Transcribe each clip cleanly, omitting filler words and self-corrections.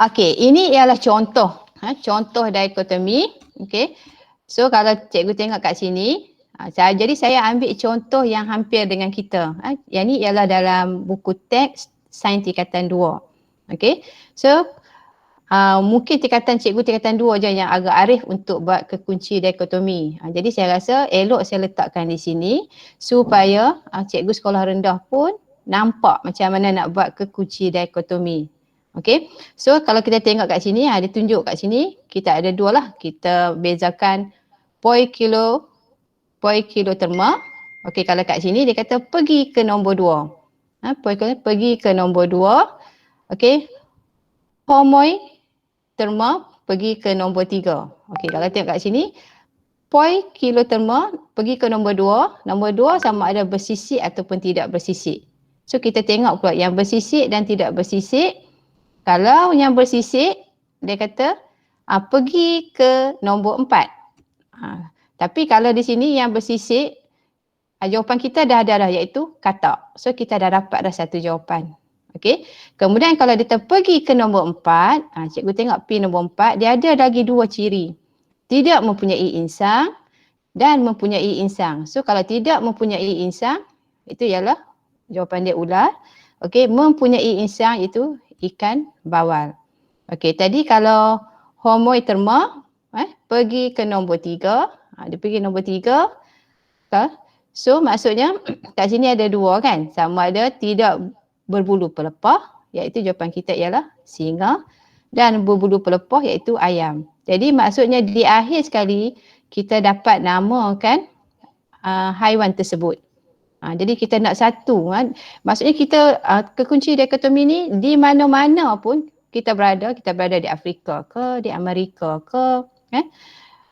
Okey, ini ialah contoh. Contoh dikotomi. Okey. So kalau cikgu tengok kat sini, jadi saya ambil contoh yang hampir dengan kita. Yang ni ialah dalam buku teks Sains Tingkatan 2. Okey. So mungkin tingkatan 2 je yang agak arif untuk buat kekunci dikotomi. Jadi saya rasa elok saya letakkan di sini supaya cikgu sekolah rendah pun nampak macam mana nak buat kekunci dikotomi. Okey. So kalau kita tengok kat sini, dia tunjuk kat sini kita ada dua lah. Kita bezakan poin kiloterma. Okey, kalau kat sini dia kata pergi ke nombor 2. Pergi ke nombor 2. Okey. Homoi terma pergi ke nombor 3. Okey, kalau tengok kat sini, poin kiloterma pergi ke nombor 2. Nombor 2 sama ada bersisik ataupun tidak bersisik. So kita tengok pula yang bersisik dan tidak bersisik. Kalau yang bersisik, dia kata pergi ke nombor 4. Tapi kalau di sini yang bersisik, jawapan kita dah ada iaitu katak. So kita dah dapat dah satu jawapan. Okey. Kemudian kalau dia pergi ke nombor 4, cikgu tengok pin nombor 4, dia ada lagi dua ciri. Tidak mempunyai insang dan mempunyai insang. So kalau tidak mempunyai insang, itu ialah jawapan dia ular. Okey, mempunyai insang itu ikan bawal. Okey, tadi kalau homoi terma pergi ke nombor 3, dia pergi nombor 3. So maksudnya kat sini ada dua kan, sama ada tidak berbulu pelepah, iaitu jawapan kita ialah singa, dan berbulu pelepah iaitu ayam. Jadi maksudnya di akhir sekali kita dapat namakan haiwan tersebut. Jadi kita nak satu. Maksudnya kita kekunci dikotomi ni di mana-mana pun kita berada di Afrika ke, di Amerika ke,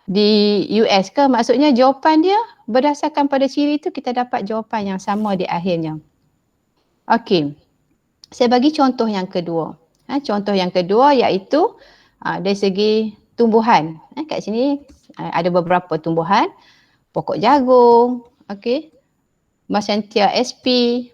di US ke, maksudnya jawapan dia berdasarkan pada ciri itu kita dapat jawapan yang sama di akhirnya. Okey. Saya bagi contoh yang kedua. Contoh yang kedua iaitu dari segi tumbuhan. Kat sini ada beberapa tumbuhan. Pokok jagung, okey. Marsanthia sp,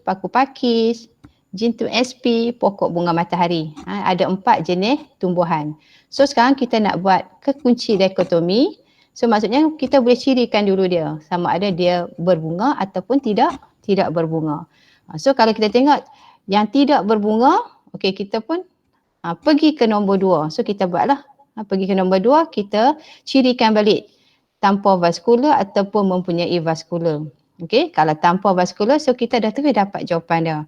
paku pakis, jintung sp, pokok bunga matahari. Ada 4 jenis tumbuhan. So sekarang kita nak buat kekunci dikotomi. So maksudnya kita boleh cirikan dulu dia. Sama ada dia berbunga ataupun tidak berbunga. So kalau kita tengok yang tidak berbunga, okey, kita pun pergi ke nombor 2. So kita buatlah. Pergi ke nombor 2, kita cirikan balik. Tanpa vaskular ataupun mempunyai vaskular. Okey, kalau tanpa vaskular, so kita dah terus dapat jawapan dia.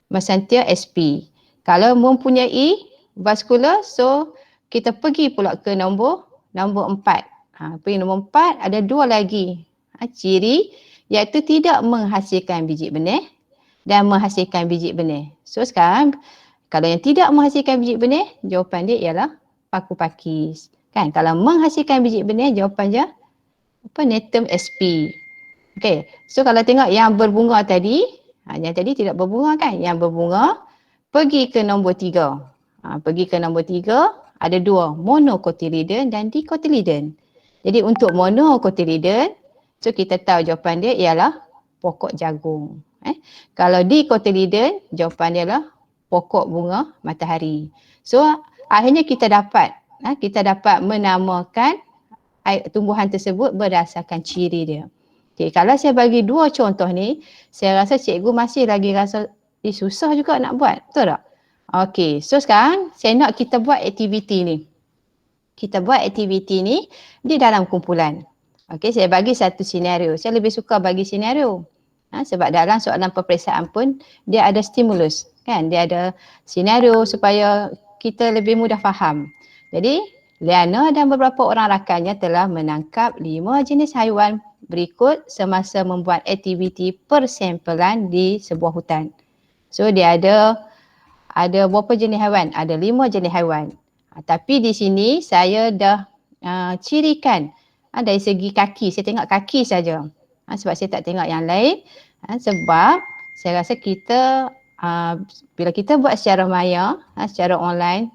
Marsanthia sp. Kalau mempunyai vaskular, so kita pergi pula ke nombor 4. Pergi nombor 4, ada dua lagi ciri, iaitu tidak menghasilkan biji benih dan menghasilkan biji benih. So sekarang, kalau yang tidak menghasilkan biji benih, jawapan dia ialah paku pakis. Kan? Kalau menghasilkan biji benih, jawapan dia Natum sp. Okey, so kalau tengok yang berbunga tadi, yang tadi tidak berbunga kan? Yang berbunga, pergi ke nombor 3. Pergi ke nombor 3, ada dua, monocotyledon dan dicotyledon. Jadi untuk monocotyledon, so kita tahu jawapan dia ialah pokok jagung. Kalau dicotyledon, jawapan dia ialah pokok bunga matahari. So akhirnya kita dapat menamakan tumbuhan tersebut berdasarkan ciri dia. Okay, kalau saya bagi dua contoh ni, saya rasa cikgu masih lagi rasa susah juga nak buat. Betul tak? Okey, so sekarang saya nak kita buat aktiviti ni. Kita buat aktiviti ni di dalam kumpulan. Okey, saya bagi satu senario. Saya lebih suka bagi senario. Sebab dalam soalan peperiksaan pun dia ada stimulus. Kan? Dia ada senario supaya kita lebih mudah faham. Jadi, Liana dan beberapa orang rakannya telah menangkap 5 jenis haiwan berikut semasa membuat aktiviti persempelan di sebuah hutan. So dia ada berapa jenis haiwan? Ada 5 jenis haiwan. Tapi di sini saya dah cirikan dari segi kaki. Saya tengok kaki saja. Sebab saya tak tengok yang lain. Sebab saya rasa kita bila kita buat secara maya, secara online,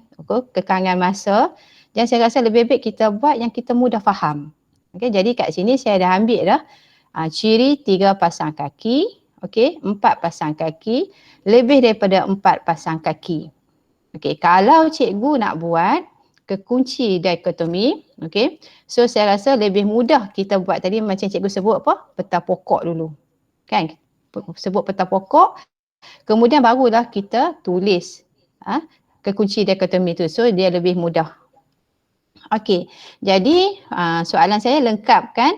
kekangan masa, dan saya rasa lebih baik kita buat yang kita mudah faham. Okay, jadi kat sini saya dah ambil dah ciri 3 pasang kaki, 4 pasang kaki, lebih daripada 4 pasang kaki. Okey, kalau cikgu nak buat kekunci dikotomi, okey. So saya rasa lebih mudah kita buat tadi macam cikgu sebut apa? Peta pokok dulu. Kan? Sebut peta pokok, kemudian barulah kita tulis kekunci dikotomi tu. So dia lebih mudah. Okey. Jadi soalan saya lengkapkan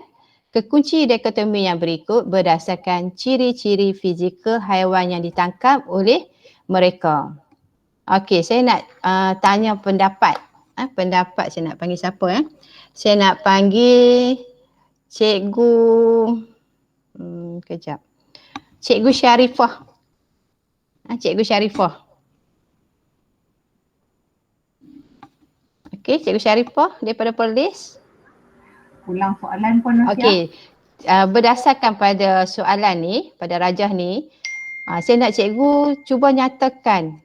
kekunci dikotomi yang berikut berdasarkan ciri-ciri fizikal haiwan yang ditangkap oleh mereka. Okey, saya nak tanya pendapat. Pendapat saya nak panggil siapa? Saya nak panggil Cikgu kejap. Cikgu Syarifah. Cikgu Syarifah. Okey, Cikgu Syarifah daripada Perlis. Ulang soalan pun Nursia. Okey. Berdasarkan pada soalan ni, pada rajah ni, saya nak cikgu cuba nyatakan,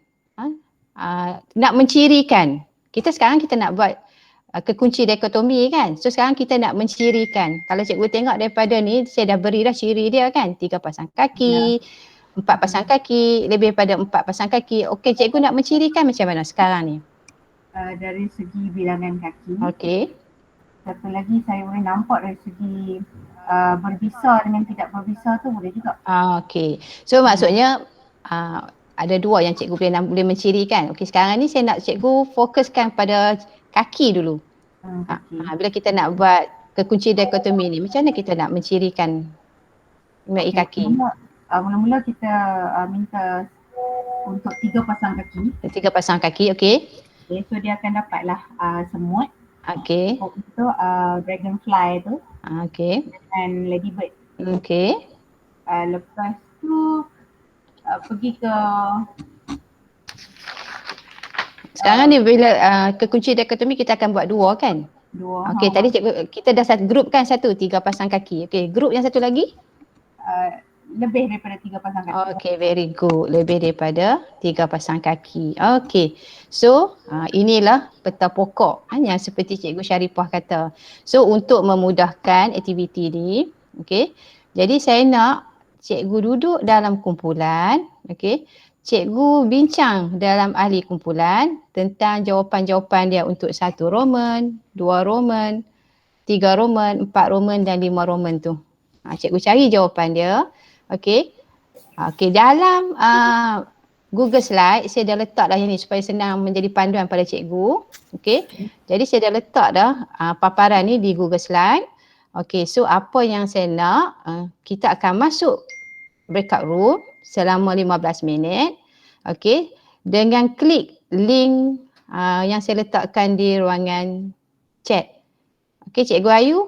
nak mencirikan. Sekarang kita nak buat kekunci dikotomi kan. So sekarang kita nak mencirikan. Kalau cikgu tengok daripada ni, saya dah beri dah ciri dia kan. 3 pasang kaki, 4 pasang kaki, lebih pada 4 pasang kaki. Okey, cikgu nak mencirikan macam mana sekarang ni? Dari segi bilangan kaki. Okey. Satu lagi saya boleh nampak dari segi berbisa dengan tidak berbisa tu boleh juga. Okey. So maksudnya ada dua yang cikgu boleh mencirikan. Okey, sekarang ni saya nak cikgu fokuskan pada kaki dulu. Bila kita nak buat kekunci dikotomi ni, macam mana kita nak mencirikan mengenai kaki? Mula-mula kita minta untuk 3 pasang kaki. 3 pasang kaki, okey. Okay, so dia akan dapatlah semut. Okey. Untuk dragonfly tu. Okey. Dan ladybird. Okey. Lepas tu pergi ke sekarang ni bila kekunci dikotomi kita akan buat 2 kan? 2. Okey, tadi cikgu kita dah group kan 1 3 pasang kaki. Okey, group yang satu lagi? Lebih daripada 3 pasang kaki. Okey, very good. Lebih daripada 3 pasang kaki. Okey. So, inilah peta pokok yang seperti Cikgu Syarifah kata. So, untuk memudahkan aktiviti ni, okey. Jadi saya nak cikgu duduk dalam kumpulan, okey. Cikgu bincang dalam ahli kumpulan tentang jawapan-jawapan dia untuk 1 Roman, 2 Roman, 3 Roman, 4 Roman dan 5 Roman tu. Cikgu cari jawapan dia. Okey. Okey, dalam Google Slide saya dah letak dah yang ni supaya senang menjadi panduan pada cikgu. Okey. Jadi saya dah letak dah paparan ni di Google Slide. Okey, so apa yang saya nak, kita akan masuk breakout room selama 15 minit. Okey, dengan klik link yang saya letakkan di ruangan chat. Okey, Cikgu Ayu.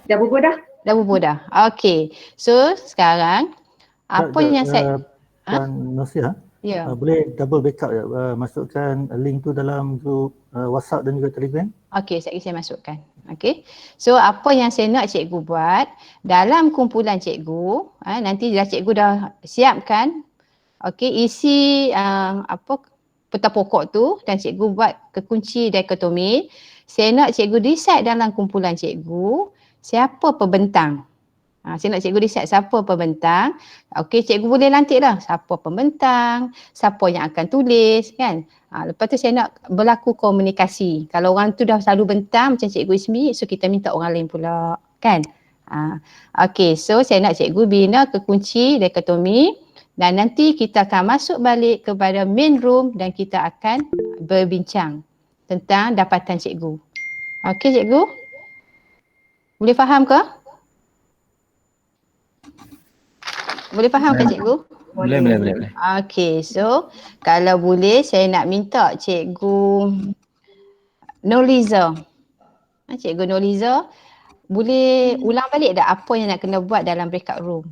Dah bubuh dah? Dah bubuh dah. Okey. So sekarang apa yang saya Puan Nursia, ya. Boleh double backup ya, masukkan link tu dalam group WhatsApp dan juga Telegram. Okey, saya masukkan. Okey. So apa yang saya nak cikgu buat dalam kumpulan cikgu, nanti dah cikgu dah siapkan. Okey, isi peta pokok tu dan cikgu buat kekunci dikotomi. Saya nak cikgu decide dalam kumpulan cikgu siapa pembentang. Saya nak cikgu decide siapa pembentang. Okey, cikgu boleh lantik dah siapa pembentang, siapa yang akan tulis kan. Lepas tu saya nak berlaku komunikasi. Kalau orang tu dah selalu bentang macam Cikgu Ismi, so kita minta orang lain pula kan. Okey, so saya nak cikgu bina kekunci dikotomi dan nanti kita akan masuk balik kepada main room dan kita akan berbincang tentang dapatan cikgu. Okey cikgu? Boleh faham ke? Boleh faham ke cikgu? Boleh. Okey, so kalau boleh saya nak minta Cikgu Nurliza. Cikgu Nurliza boleh ulang balik tak apa yang nak kena buat dalam breakout room?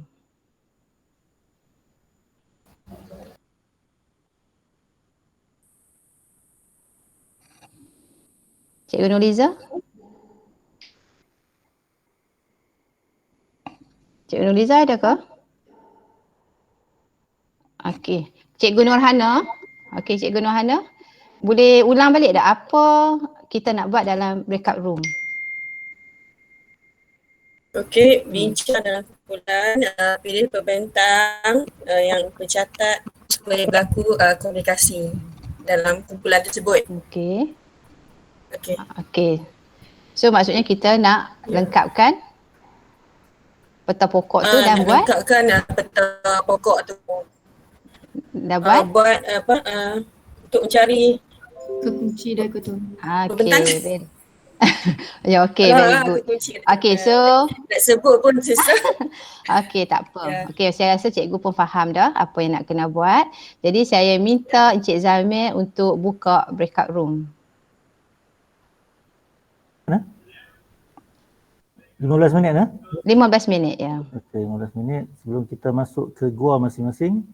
Cikgu Nurliza? Cikgu Nurliza ada ke? Okey. Cikgu Nurhana? Okey, Cikgu Nurhana. Boleh ulang balik tak apa kita nak buat dalam breakout room? Okey, bincang dalam kumpulan, pilih pembentang yang mencatat supaya berlaku komunikasi. dalam kumpulan tersebut. Okey. Okey. Okey. So maksudnya kita nak lengkapkan peta pokok tu dan buat Lengkapkan peta pokok tu. dah buat. Buat untuk mencari Kekunci dah aku tu. Bentang. Okey. Ya okey, very good. Kunci. Okey, so Nak sebut pun susah. okey, tak apa. Ya. Okey, saya rasa cikgu pun faham dah apa yang nak kena buat. Jadi saya minta Encik Zamir untuk buka breakout room. 15 minit 15 minit ya. Okey, 15 minit sebelum kita masuk ke gua masing-masing.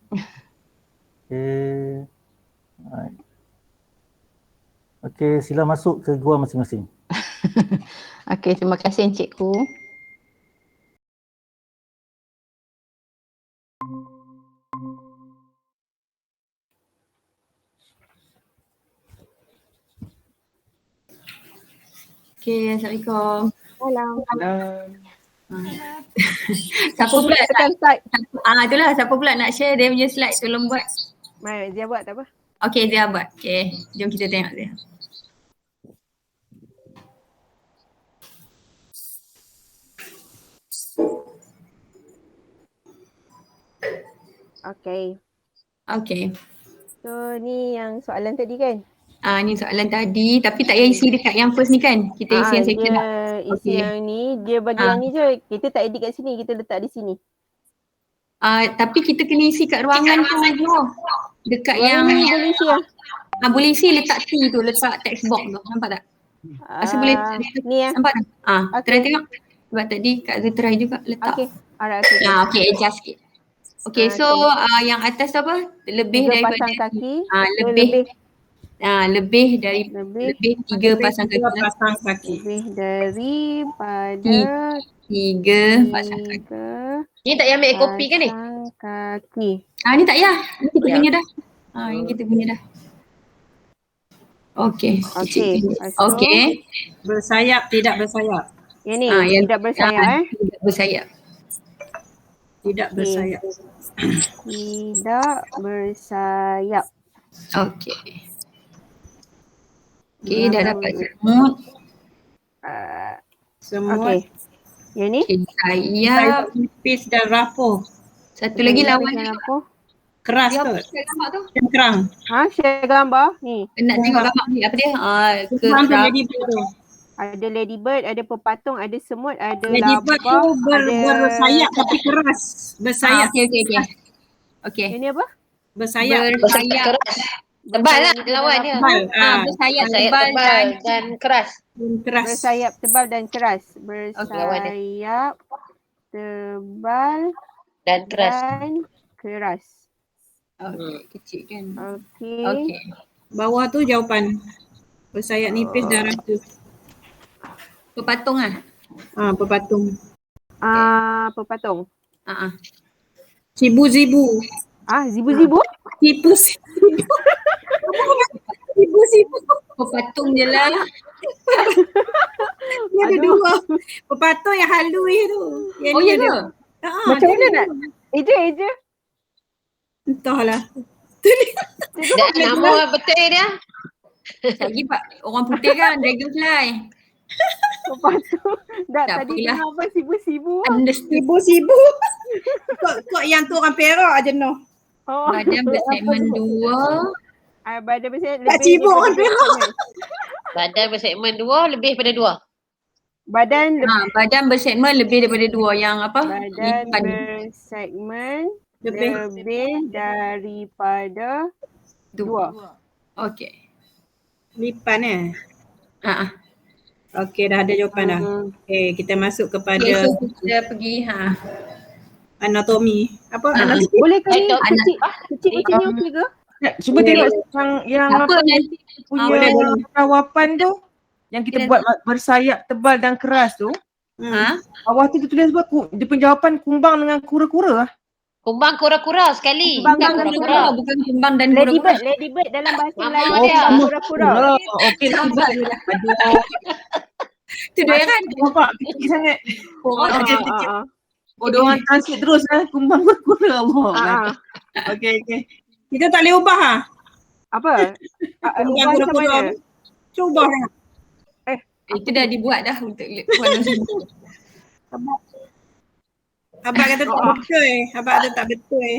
Okey. Alright. Okey, sila masuk ke gua masing-masing. Okey, terima kasih Encikku. Okay, Assalamualaikum. Siapa pula tekan start? Itulah siapa pula nak share dia punya slide, tolong buat. Mai dia buat tak apa. Okay, dia buat. Okay, jom kita tengok dia. Okay. Okay. So ni yang soalan tadi kan? Ni soalan tadi tapi tak payah isi dekat yang first ni kan? Kita isi yang second lah. Dia isi Okay. yang ni, dia bagi yang ni je. Kita tak edit kat sini, kita letak di sini. Tapi kita kena isi kat ruangan tu dulu. Dekat Yang yang ni boleh isi lah. boleh isi letak T tu, letak text box tu. Nampak tak? Rasa boleh Ni ya. nampak tak? Okay. Try tengok. Sebab tadi Kak Zul try juga letak. Okay. Alright, okay. Okay, adjust sikit. Okay, so yang atas tu apa? Lebih 3 daripada pasang kaki. lebih dari lebih 3 pasang kaki. Pasang kaki. Lebih daripada 3 pasang kaki. 3 Ni tak payah ambil kopi kan ni? pasang kaki. Ni tak payah. Ni kita punya dah. Yang kita punya dah. Okay. Okay. So, Okay. Bersayap, tidak bersayap. yang ni, yang tidak bersayap Tidak bersayap. Tidak bersayap. Tidak bersayap. Okay. Okay, dah dapat semut. Semua Okay. Yang ni? Okay, sayap. sayap nipis dan rapuh. Satu lagi lawan Yang dia. apa? Keras Dia tu. apa share gambar tu? Cengkerang. Share gambar ni. Nak tengok gambar ni apa dia? Cengkerang tu Kerang. ladybird tu. Ada ladybird, ada pepatung, ada semut, ada Ladybird tu labah, bersayap tapi keras. Bersayap. Okay. Ini apa? Bersayap. Bersayap. Tebal lah lawan dia. Tebal. Bersayap Sayap tebal tebal dan keras. Keras. Bersayap tebal dan keras. Bersayap tebal Dan keras. dan keras. Okay, kecil kan. Okey. Okay. Bawah tu jawapan. Bersayap nipis dan rapuh. Pepatung lah. Pepatung. Pepatung. Sibu-zibu. Zibu-zibu? Sibu-zibu. Sibu-zibu. Pepatung je lah. Dia ada dua. Pepatung yang halui tu. Yang Oh ni ya ada. ke? Macam mana nak? Eja. Entahlah. Dan nama betul dia. Lagi orang putih kan, dragonfly. Pepatung. Tak Tadi apalah. tengok apa? Sibu-sibu? Sibu-sibu. Kok yang tu orang Perak aje noh. Badan bersegmen 2. Badan bersegmen Tak lebih sibuk orang daripada Perak. segmen. Badan bersegmen 2 lebih pada 2. Badan Badan bersegmen lebih daripada 2 yang apa? Badan Lipan. bersegmen Lebih. lebih daripada 2. Okay. Lipan Okey, dah ada jawapan dah. Okey, kita masuk kepada Okay, so kita pergi anatomi. Apa? Anatomi. Boleh ke ni Anak- kecil macam ni okey ke? Cuba tengok yang apa nanti punya boleh. jawapan tu yang kita buat bersayap tebal dan keras tu. Bawah tu dia tulis apa? Dia punya jawapan kumbang dengan kura-kura lah. Kumbang kura-kura sekali. Kumbang Bukan kura-kura. Bukan kumbang dan kura-kura. Ladybird dalam bahasa Mama Melayu dia. kumbang kura-kura. Okey, Nampak je lah. Tu dia kan. nampak kecil sangat. Kecil. Bodoh orang translate terus kumbang kura-kura. Allah. Okey. Kita tak boleh ubah Apa? Kumbang Ubah macam kura-kura. mana? Cuba tengok. Itu dah dibuat dah untuk warna semua. Abang kata tak betul. Abang kata tak betul.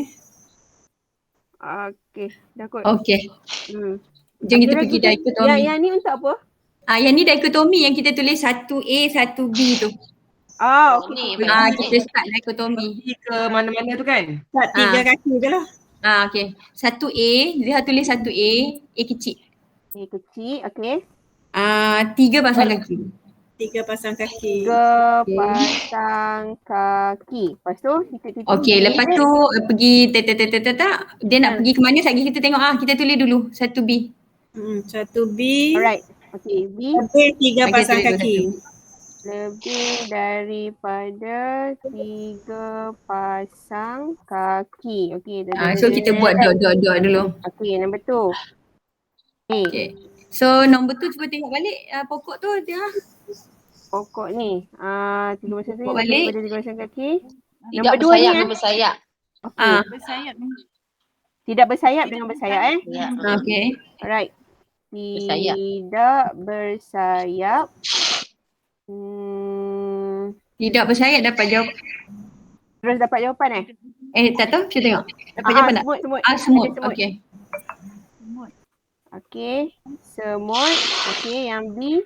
Okey, dah kot. Okey. Jom kita Kira pergi kita- dikotomi. Yang ni untuk apa? Yang ni dikotomi yang kita tulis 1A, 1B tu. Oh, Okey. ni okey. baik. Kita start dikotomi. Pergi ke mana-mana tu kan? Tak 3 kaki je lah. Okey. 1A, dia tulis 1A, A kecil. Ni kecil, okey. 3 pasang kaki. 3 pasang kaki. 3 pasang kaki. Lepas tu titik-titik. Okey, lepas tu pergi dia nak pergi ke mana lagi kita tengok kita tulis dulu 1B. 1B. Alright. Okey, B Lebih 3 Okey, pasang tulis kaki. lebih daripada 3 pasang kaki. Okey. So kita buat dot dulu. Okey, nombor tu. Okey, Okay. So nombor tu cuba tengok balik pokok tu dia. pokok ni. 3 pasang kaki Pokok lebih balik. daripada 3 pasang kaki. Tidak Nombor dua ni, bersayap, bersayap. Okey. Tidak bersayap dengan bersayap Ya. Okay. Alright. Bersayap. Tidak bersayap. Tidak bersayap dapat jawab. Terus dapat jawapan Tak tahu, cuba tengok. Dapat jawapan tak? Semut. Semut. Ada semut. Okay. Okey. Semut. Okey, yang B.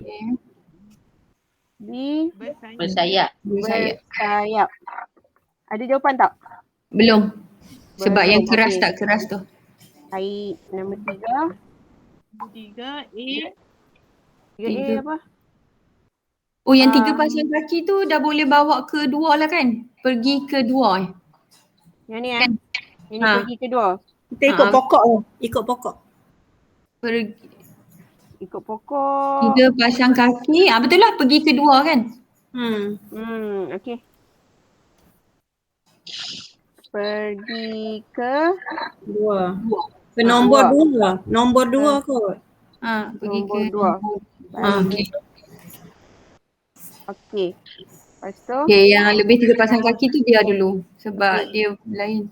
B. Bersayap. Bersayap. Bersayap. Ada jawapan tak? Belum. Sebab Belum, yang keras okey. tak keras tu. Baik. Nombor 3. 3A apa? Oh, yang 3 pasang kaki tu dah boleh bawa ke 2 lah kan? Pergi ke 2 Yang ni Kan? Ini pergi kedua. Kita ikut pokok tu. Ikut pokok. Pergi Ikut pokok. 3 pasang kaki. Betul lah, pergi ke 2 kan? Okey. Pergi ke 2. Ke nombor 2. Nombor 2 kot. Pergi nombor ke 2. Okey. Okey. Lepas tu Okey, yang lebih 3 pasang kaki tu biar dulu sebab dia lain.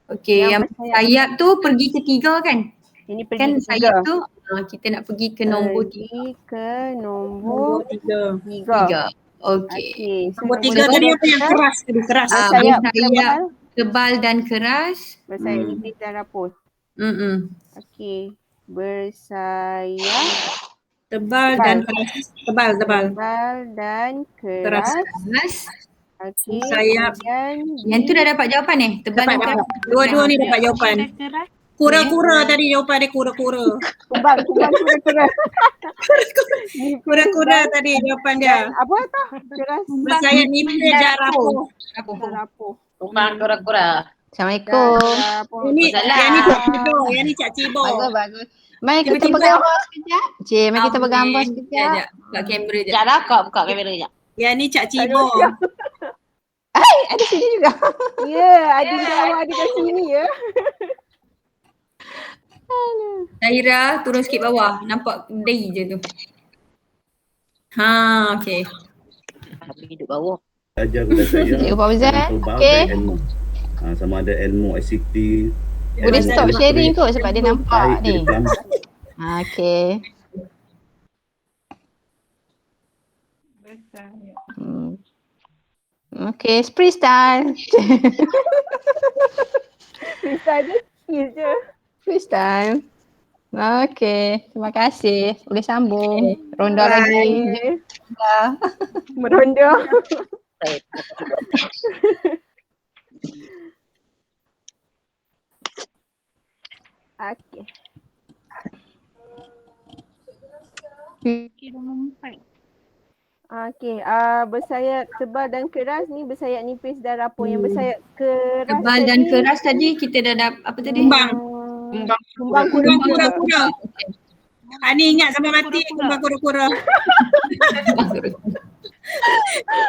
Okey, yang sayap tu pergi ke 3 kan? ini pergi Kan ke sayap 3. tu kita nak pergi ke nombor 3. Pergi ke nombor 3. 3. Okey. Okey. So, Nombor 3 tadi apa yang keras tadi? Keras. Bersayap bersayap tebal dan keras. Bersayap nipis dan rapuh. Okey. Bersayap Tebal dan keras. Tebal. tebal dan keras. Keras. Okey. Bersayap. Kemudian Yang tu dah dapat jawapan tebal dan keras. Dua-dua ni dapat jawapan. Kura-kura tadi jawapan dia kura-kura. kumbang kura-kura. Kura-kura tadi jawapan dia. Apa tu? Keras Bersayap nipis dan rapuh. dan rapuh. Kumbang kura-kura. Assalamualaikum. Rapuh. Yang ni Cak Cibo. Yang ni Cak Cibo. Bagus. Mari kita Tiba-tiba- bergambar sekejap. Cik, mari kita bergambar sekejap. Sekejap. Buka kamera je. Sekejap lah kau buka kamera sekejap. Yang ni Cak Cibo. Ada sini juga. Ya, ada awak ada kat sini ya. Zahira turun sikit bawah. Nampak dahi je tu. Okey. Habis duduk bawah. Ajar kepada saya Cikgu Fauzan, okey. ilmu. Sama ada ilmu ICT. Boleh stop sharing kot sebab dia nampak baik ni. di depan. Okey. Okey, freestyle. Kita ada skill je. Freestyle. Okey, terima kasih. Boleh sambung. Ronda lagi. Meronda. Okey. Okey, bersayap tebal dan keras ni bersayap nipis dan rapuh. Yang bersayap keras Tebal dan keras tadi kita dah apa tadi? Kumbang. Kumbang Kumbang kura-kura. kura-kura. Ni ingat sampai mati kumbang kura-kura.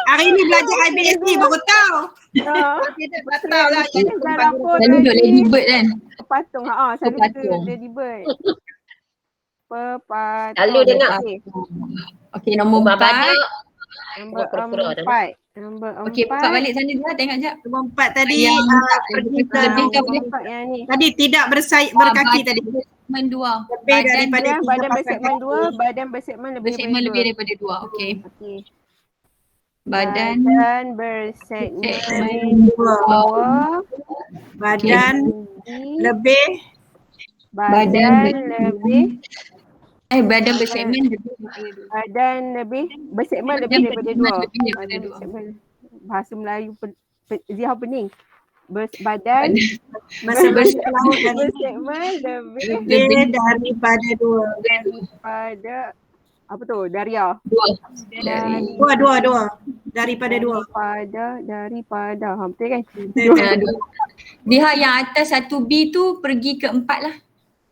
Hari ni belajar IBSD baru tahu. Tak tahu lah yang Dan kumbang rapuh Lalu duduk ladybird kan? Patung. Selalu Pepatung. kita ladybird. Pepatung. Lalu dengar. Okey. Okey, nombor Kumbang 4. badut. Nombor Kura-kura dah. 4. Nombor 4. Okey, buka balik sana dia tengok jap. Nombor 4 tadi Yang pergi ke lebih ke boleh. Yang ni. tadi tidak berkaki tadi. Bersegmen 2. Lebih daripada Ya, 3 badan pasang bersegmen kaki. 2, badan bersegmen lebih Bersegmen lebih daripada 2. Okey. Okey. Badan bersegmen 2. 2, Badan lebih badan lebih badan bersegmen lebih daripada 2. badan lebih bersegmen lebih daripada 2. Lebih daripada Badan 2. bersegmen. Bahasa Melayu Zihau pening. Badan masa berlaut dan bersegmen lebih lebih daripada 2. daripada apa tu? Daria. 2. Dari 2 daripada 2. daripada. Ha, betul kan? Lihat yang atas 1B tu pergi ke 4 lah.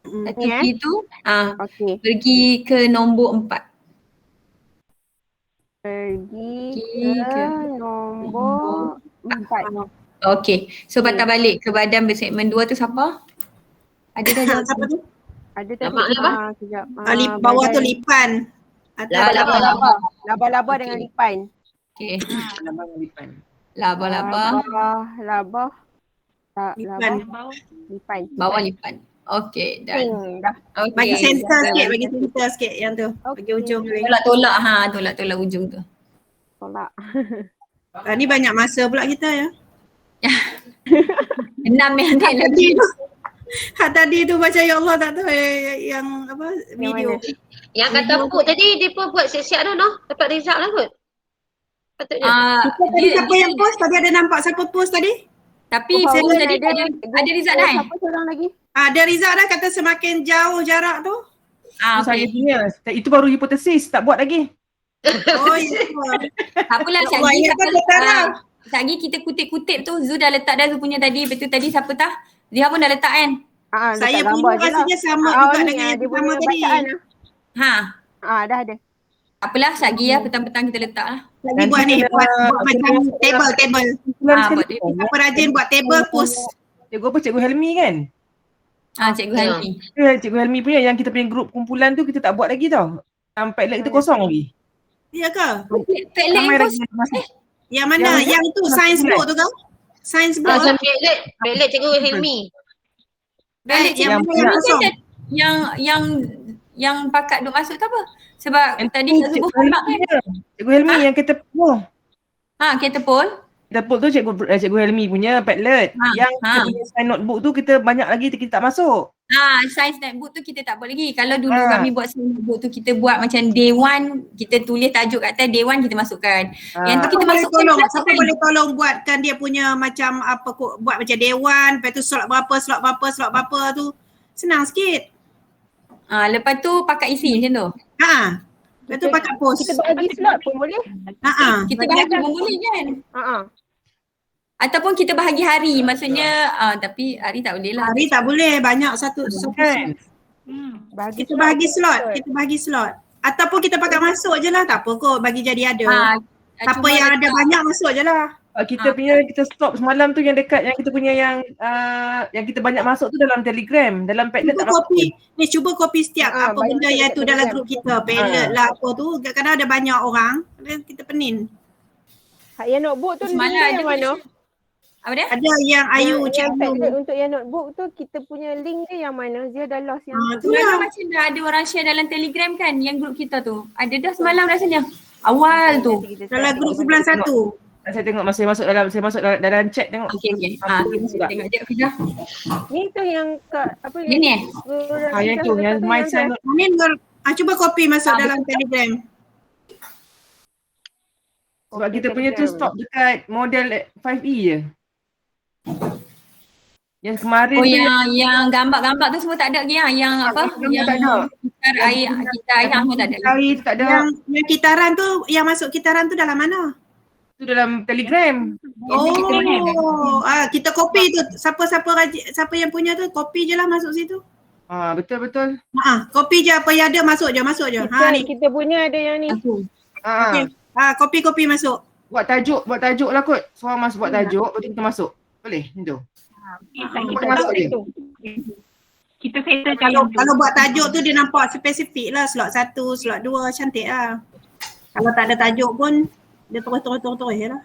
1B tu Okey. pergi ke nombor 4. Pergi Pergi ke nombor 4. Okey. So patah balik ke badan bersegmen 2 tu siapa? Ada dah jawab? Siapa tu? Ada tadi. Nama apa? Sekejap. Bawah tu badan- lipan. Atas Laba-laba. Laba-laba dengan lipan. Okey. Lambang lipan. Laba-laba. Laba. lipan. Lipan. Bawah lipan. Okey, dah. Dah. Okey. Bagi center sikit, bagi center sikit yang tu. Bagi ujung lagi. Tolak-tolak tolak-tolak ujung tu. Tolak. Ni banyak masa pula kita ya. 6 yang tak lagi. Tadi tu. Tadi tu macam ya Allah tak tahu yang apa video. Yang kata put tadi dia pun buat siap-siap tu noh. Dapat result lah kot. Patutnya. Tadi siapa yang post? Tadi ada nampak siapa post tadi? Tapi Oh, post tadi ada- ada result dah. Siapa seorang lagi? Ada result dah kata semakin jauh jarak tu. Itu saya Okey. punya. Itu baru hipotesis, tak buat lagi. Oh ya. Tak apalah Tak buat, Syagi. ingatkan betul lah. Syagi kita kutip-kutip tu Zu dah letak dah Zu punya tadi. Betul tadi siapa tah? Dia pun dah letak kan? Saya letak punya gambar je lah. rasanya sama juga dengan yang dia pertama punya tadi. bacaan lah. Ha. Dah ada. Tak apalah Syagi lah petang-petang kita letak lah. Lagi buat ni, buat macam table. Bulan Buat sekali. dia. Siapa rajin buat table post. Cikgu apa? Cikgu Helmi kan? Cikgu Helmi. Cikgu Helmi punya yang kita punya grup kumpulan tu kita tak buat lagi tau. Sampai lagi tu kosong lagi. Ya ke? Peklet Ramai yang lagi masa. Yang mana? Yang tu science book tu kan? Science book. Macam Belet cikgu Helmi. Yang mana yang kosong? yang pakat duk masuk tu apa? Sebab tadi Kak Zubuh Cikgu nampak Helmi kan? Cikgu Helmi yang kita Kereta pol. Dapur tu cikgu Helmi punya Padlet. Yang kita punya sign notebook tu kita banyak lagi kita tak masuk. Science notebook tu kita tak buat lagi. Kalau dulu kami buat science notebook tu kita buat macam day 1 kita tulis tajuk kat atas, day 1 kita masukkan. Yang tu kita masukkan Siapa boleh tolong buatkan dia punya macam apa buat macam dewan, lepas tu slot berapa tu. Senang sikit. Lepas tu pakai isi macam tu. Lepas tu pakai post. Kita bagi slot pun boleh. Kita bahagi pun boleh kan? Ataupun kita bahagi hari, maksudnya tapi hari tak boleh lah. Hari tak boleh, banyak satu Kan? Kita bahagi slot. Ataupun kita pakai masuk je lah, tak apa kot bagi jadi ada. Siapa yang ada banyak masuk je lah. Kita punya kita stop semalam tu yang dekat yang kita punya yang kita banyak masuk tu dalam Telegram, dalam Padlet tak copy. Ni cuba copy setiap apa benda yang tu dalam grup kita. Padlet lah apa tu, kadang-kadang ada banyak orang, kita penin. Yang notebook tu Semalam link ada yang mana? Apa dia? Ada yang Ayu Yang cikgu. Padlet untuk yang notebook tu kita punya link dia yang mana? Dia dah lost yang tu. Semalam macam dah ada orang share dalam Telegram kan yang grup kita tu. Ada dah semalam rasanya. Awal tu. Dalam grup 91. Saya tengok masa saya masuk dalam chat tengok. Okey. Tengok je Fidah. Ni tu yang apa Ni yang tu yang my sign note. Ni cuba copy masuk dalam Telegram. Sebab kita punya tu stop dekat model 5E je. Yang kemarin tu yang gambar-gambar tu semua tak ada lagi yang apa? Yang tak ada. Kita ayam pun tak ada. Hari tu tak ada. Yang kitaran tu, yang masuk kitaran tu dalam mana? Tu dalam Telegram. Kita copy tu. Siapa yang punya tu copy je lah masuk situ. Betul. Copy je apa yang ada masuk je. Ni. Kita punya ada yang ni. Okay. Copy masuk. Buat tajuk lah kot. Seorang masuk buat tajuk, lepas tu kita masuk. Boleh macam tu. Kita settle kalau buat tajuk tu dia nampak spesifik lah. Slot 1, slot 2 cantik lah. Kalau tak ada tajuk pun Dia terus lah.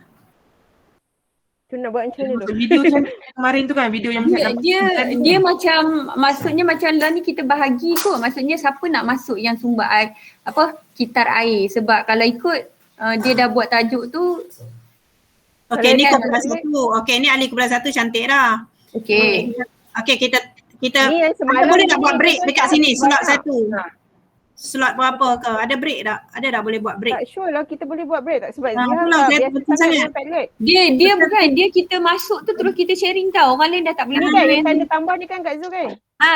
Tu nak buat macam mana tu? Video cantik kemarin tu kan, video yang Dia macam, maksudnya macam lah ni kita bahagi kot. Maksudnya siapa nak masuk yang sumber air, kitar air. Sebab kalau ikut dia dah buat tajuk tu. Okey, ni kumpulan 1. Okey, ni ahli kumpulan 1 cantik dah. Okey. Okey, kita Ni yang semalam boleh tak buat ni break dekat sini slot Ha. 1. Slot berapa ke? Ada break tak? Ada tak boleh buat break? tak sure lah kita boleh buat break tak? Sebab Ah, Ziha itulah, tak saya biasa betul sangat sangat. dengan Padlet. Dia bukan, dia kita masuk tu terus kita sharing tau. Orang lain dah tak boleh Ini masuk. kan yang tanda tambah ni kan Kak Zul kan?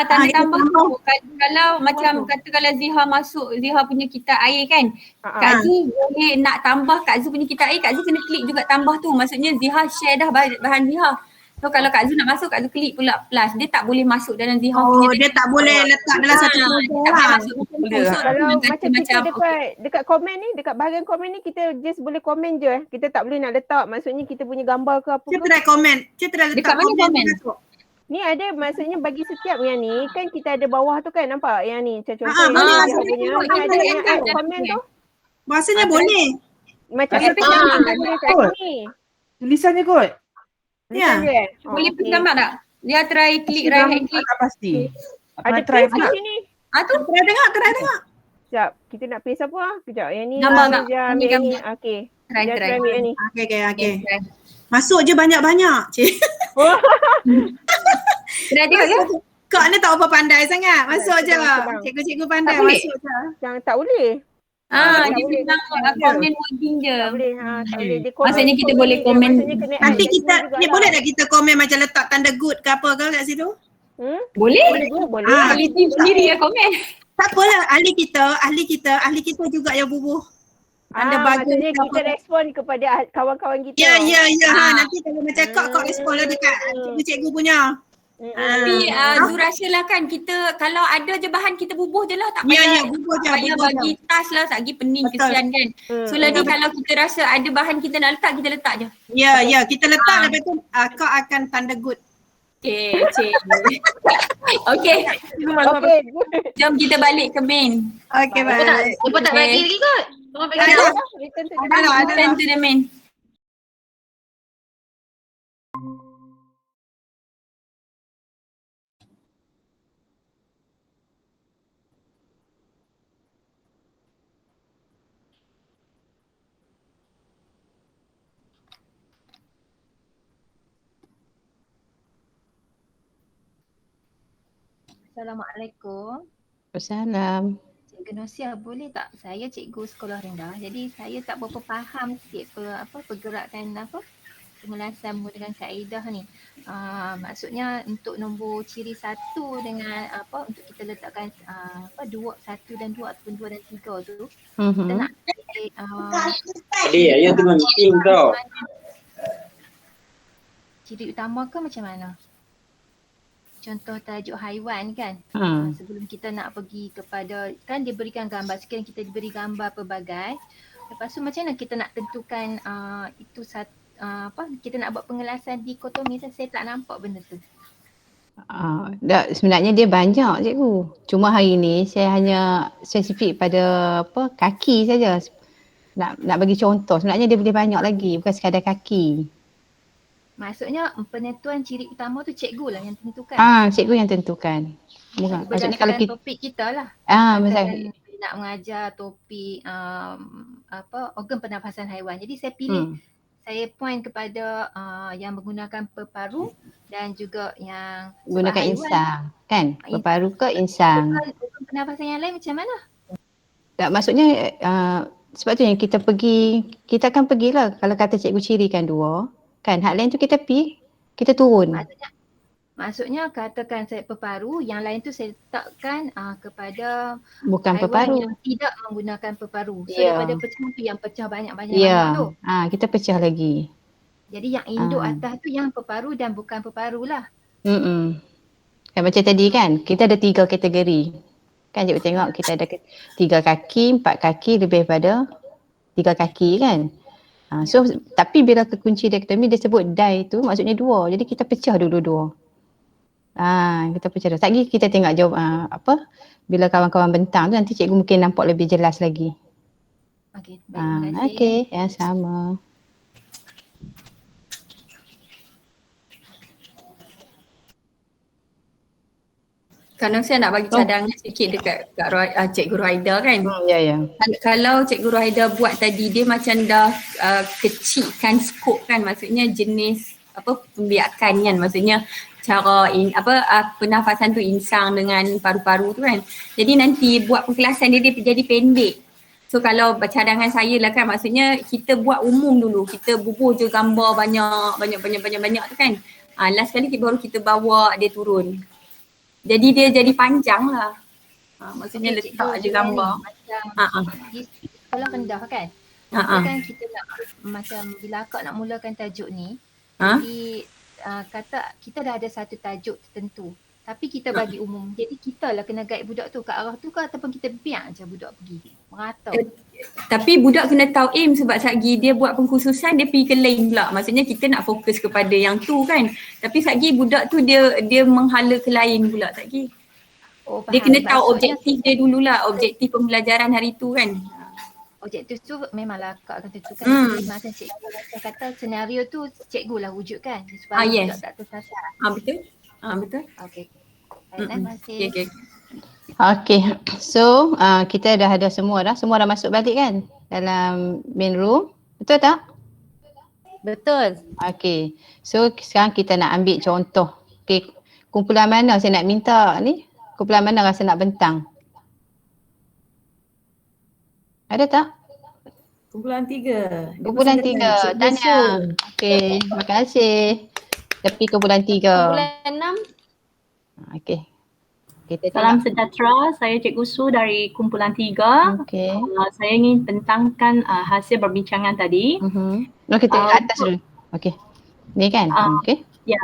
Tanda kita tambah tambah. tu. Kalau macam kata kalau Ziha masuk, Ziha punya kitar air kan. Kak Zul boleh nak tambah Kak Zul punya kitar air, Kak Zul kena klik juga tambah tu. Maksudnya Ziha share dah bahan Ziha. So kalau Kak Zul nak masuk, Kak Zul klik pula plus. Dia tak boleh masuk dalam Ziha Oh, punya. dia tak boleh letak dalam satu Dia folder tak boleh lah. masuk dalam folder. So, Kalau orang macam kata kita dekat komen ni, dekat bahagian komen ni kita just boleh komen je. Kita tak boleh nak letak maksudnya kita punya gambar ke apa Dia ke. try komen. Dia try letak Dekat mana komen? masuk. Ni ada maksudnya bagi setiap yang ni kan kita ada bawah tu kan nampak yang ni macam contoh Ah, yang ah, Ziha saya punya tengok ni ada dia yang ada add kat komen sini. tu. Rasanya boleh. Macam Tapi tu tak tak boleh kat Kot. sini. Tulisannya kot. Ya. Tulisan je. Boleh okey. press gambar tak? Dia try klik right hand click. Tak pasti. Ada try paste pula. kat sini. Tu Try tengok. Sekejap, kita nak paste apa? Kejap, yang ni Gambar tak? Dia Ini ambil yang ni. gambar. Okey. try Dia try. ambil yang ni. Okey. Masuk je banyak-banyak. Cik. Try tengok ya. Kak ni tak apa pandai sangat. Masuk je lah. Senang. Cikgu-cikgu pandai. Tak boleh? Masuk je. Yang tak boleh. Dia tak boleh. senang komen wording je. Tak boleh. Tak boleh. Dia Maksudnya kita komen boleh je, komen. maksudnya kena add Nanti kat kita, sini ni jugalah. boleh tak kita komen macam letak tanda good ke apa ke kat situ? Boleh. Boleh. Boleh team sendiri ya komen. Tak apalah, ahli kita juga yang bubuh. Tanda bagus maksudnya ke kita apa. respon kepada kawan-kawan kita. Ya. Nanti kalau macam kau respon lah dekat cikgu-cikgu punya. Tapi Zul rasa lah kan kita kalau ada je bahan kita bubuh je lah. Tak Ya, payah, bubuh je. tak payah bubuh bagi je. task lah. Tak pergi pening Betul. kesian kan. So lagi kalau kita rasa ada bahan kita nak letak, kita letak je. Ya, kita letak lepas tu kau akan tanda good. Okay, Okay, Okey. jom kita balik ke main. Okey, baik. Dia pun tak bagi lagi kot. Orang bagi Ada. dah. Return to Return to the main. Assalamualaikum. Assalam. Cikgu Nosia, boleh tak saya cikgu sekolah rendah. Jadi saya tak berapa faham sikit pergerakan pengelasan menggunakan kaedah ni. Maksudnya untuk nombor ciri 1 dengan untuk kita letakkan 2, 1 dan 2 ataupun 2 dan 3 tu. Kita nak Ayah tengah meeting tau. ciri utama ke macam mana? Contoh tajuk haiwan kan. Sebelum kita nak pergi kepada, kan dia berikan gambar, sekarang kita diberi gambar pelbagai. Lepas tu macam mana kita nak tentukan itu kita nak buat pengelasan dikotomi, saya tak nampak benda tu. Sebenarnya dia banyak cikgu. Cuma hari ni saya hanya spesifik pada kaki saja. Nak bagi contoh. Sebenarnya dia boleh banyak lagi, bukan sekadar kaki. Maksudnya penentuan ciri utama tu cikgu lah yang tentukan. Cikgu yang tentukan. Bukan. Maksudnya kalau kita topik kita lah. misalnya Nak mengajar topik organ pernafasan haiwan. Jadi saya pilih, saya point kepada yang menggunakan peparu dan juga yang gunakan insang kan? Peparu ke insang? Organ pernafasan yang lain macam mana? Tak, maksudnya sebab tu yang kita akan pergilah kalau kata cikgu cirikan 2. Kan, hak lain tu kita turun. Maksudnya katakan saya peparu, yang lain tu saya letakkan kepada Bukan haiwan peparu. yang tidak menggunakan peparu. So Ya. daripada pecah tu yang pecah banyak-banyak Ya, tu. kita pecah lagi. Jadi yang induk atas tu yang peparu dan bukan peparu lah. Kan macam tadi kan, kita ada 3 kategori. Kan cikgu tengok kita ada 3 kaki, 4 kaki, lebih pada 3 kaki kan. So tapi bila kekunci dikotomi dia sebut die tu maksudnya 2. Jadi kita pecah dulu 2. Kita pecah dulu. Lagi kita tengok jawab bila kawan-kawan bentang tu nanti cikgu mungkin nampak lebih jelas lagi. Okey, baik, terima kasih. Okey, yang sama. Kerana saya nak bagi cadangan sikit dekat Cikgu Ruhaida kan. Ya, ya. Kalau Cikgu Ruhaida buat tadi, dia macam dah kecilkan skop kan, maksudnya jenis pembiakan kan, maksudnya cara pernafasan tu insang dengan paru-paru tu kan. Jadi nanti buat penjelasan dia jadi pendek. So kalau cadangan saya lah kan, maksudnya kita buat umum dulu, kita bubuh je gambar banyak tu kan. Last kali baru kita bawa dia turun. Jadi dia jadi panjang lah. Maksudnya letak je gambar. Macam di sekolah rendah kan. Kan kita nak macam bila akak nak mulakan tajuk ni, jadi kata kita dah ada satu tajuk tertentu. Tapi kita bagi umum. Jadi kita lah kena guide budak tu ke arah tu ke ataupun kita biar je budak pergi. Merata. Tapi budak kena tahu aim sebab satgi dia buat pengkhususan dia pergi ke lain pula. Maksudnya kita nak fokus kepada yang tu kan. Tapi satgi budak tu dia menghala ke lain pula satgi. Oh, dia kena tahu objektif dia dululah, objektif pembelajaran hari tu kan. Objektif tu memanglah akak akan tentukan. Macam cikgu kata senario tu cikgu lah wujudkan supaya budak tak tersasar. Betul. Betul. Okey. Baik, terima kasih. Okey. So, kita dah ada semua dah. Semua dah masuk balik kan dalam main room. Betul tak? Betul. Okey. So, sekarang kita nak ambil contoh. Okey. Kumpulan mana saya nak minta ni? Kumpulan mana rasa nak bentang? Ada tak? Kumpulan 3. Kumpulan 3. Tanya. Okey. Terima kasih. Tepi kumpulan 3. Kumpulan 6. Okey. Salam sejahtera, saya Cikgu Su dari kumpulan 3. Okey. Saya ingin bentangkan hasil perbincangan tadi. Kita atas dulu. Okey. Ni kan? Okey. Ya.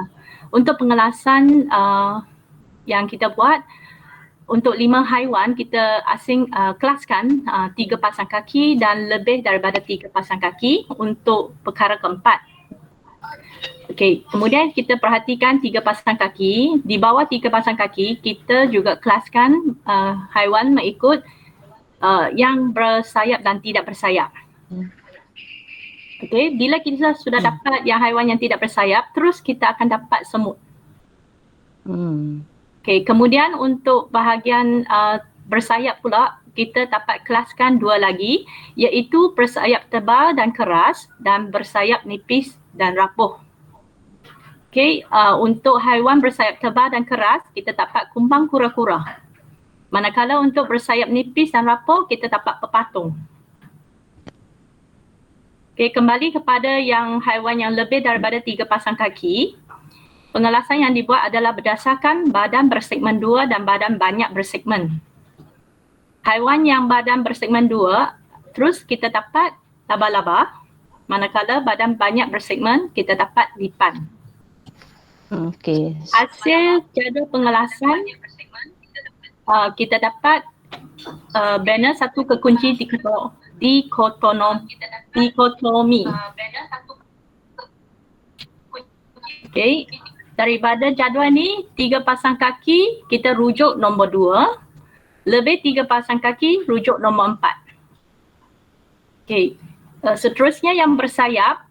Untuk pengelasan yang kita buat, untuk 5 haiwan kita kelaskan 3 pasang kaki dan lebih daripada 3 pasang kaki untuk perkara keempat. Okey, kemudian kita perhatikan 3 pasang kaki. Di bawah 3 pasang kaki, kita juga kelaskan haiwan mengikut yang bersayap dan tidak bersayap. Okey, bila kita sudah dapat yang haiwan yang tidak bersayap, terus kita akan dapat semut. Okey, kemudian untuk bahagian bersayap pula, kita dapat kelaskan 2 lagi, iaitu bersayap tebal dan keras dan bersayap nipis dan rapuh. Okey, untuk haiwan bersayap tebal dan keras, kita dapat kumbang kura-kura. Manakala untuk bersayap nipis dan rapuh, kita dapat pepatung. Okey, kembali kepada yang haiwan yang lebih daripada 3 pasang kaki, pengelasan yang dibuat adalah berdasarkan badan bersegmen 2 dan badan banyak bersegmen. Haiwan yang badan bersegmen 2, terus kita dapat laba-laba. Manakala badan banyak bersegmen, kita dapat lipan. Okey. Hasil jadual pengelasan, kita dapat banner satu kekunci dikotomi. Okey. Daripada jadual ni, 3 pasang kaki kita rujuk nombor 2. Lebih 3 pasang kaki rujuk nombor 4. Okey. Seterusnya yang bersayap,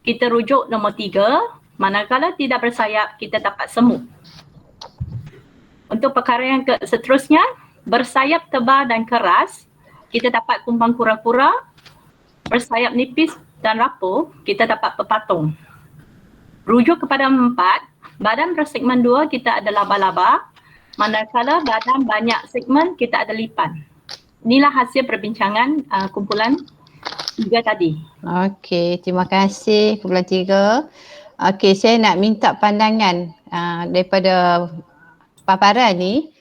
kita rujuk nombor 3. Manakala tidak bersayap, kita dapat semut. Untuk perkara yang seterusnya, bersayap tebal dan keras, kita dapat kumbang kura-kura. Bersayap nipis dan rapuh, kita dapat pepatung. Rujuk kepada 4, badan bersegmen 2 kita ada laba-laba, manakala badan banyak segmen kita ada lipan. Inilah hasil perbincangan kumpulan 3 tadi. Okey, terima kasih kumpulan 3. Okey, saya nak minta pandangan daripada paparan ni.